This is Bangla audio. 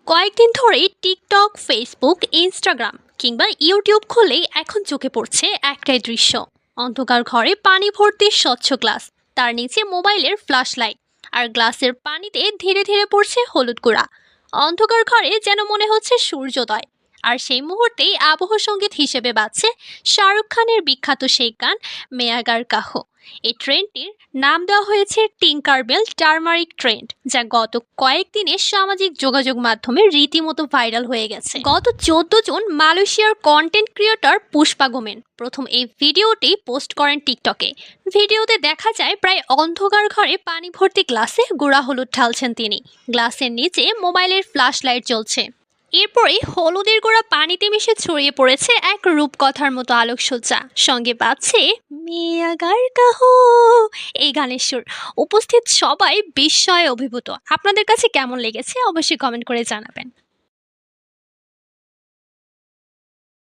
কয়েকদিন ধরেই টিকটক, ফেসবুক, ইনস্টাগ্রাম কিংবা ইউটিউব খুললেই এখন চোখে পড়ছে একটাই দৃশ্য। অন্ধকার ঘরে পানি ভর্তি স্বচ্ছ গ্লাস, তার নিচে মোবাইলের ফ্ল্যাশ লাইট, আর গ্লাসের পানিতে ধীরে ধীরে পড়ছে হলুদ গুঁড়া। অন্ধকার ঘরে যেন মনে হচ্ছে সূর্যোদয়। আর সেই মুহূর্তেই আবহ সঙ্গীত হিসেবে বাজছে শাহরুখ খানের বিখ্যাত সেই গান মেয়াগার কাহো। এই ট্রেন্ডটির নাম দেওয়া হয়েছে টিঙ্কারবেল টার্মারিক ট্রেন্ড, যা গত কয়েকদিনে সামাজিক যোগাযোগ মাধ্যমে রীতিমতো ভাইরাল হয়ে গেছে। গত 14 জুন মালয়েশিয়ার কন্টেন্ট ক্রিয়েটর পুষ্পা গোমেন প্রথম এই ভিডিওটি পোস্ট করেন টিকটকে। ভিডিওতে দেখা যায় প্রায় অন্ধকার ঘরে পানি ভর্তি গ্লাসে গুঁড়া হলুদ ঢালছেন তিনি। গ্লাসের নিচে মোবাইলের ফ্ল্যাশ লাইট জ্বলছে। এরপরে হলুদের গুঁড়া পানিতে মিশে ছড়িয়ে পড়েছে এক রূপকথার মতো আলোকসজ্জা, সঙ্গে বাজছে মেয়াগার কাহো এই গানের সুর। উপস্থিত সবাই বিস্ময়ে অভিভূত। আপনাদের কাছে কেমন লেগেছে অবশ্যই কমেন্ট করে জানাবেন।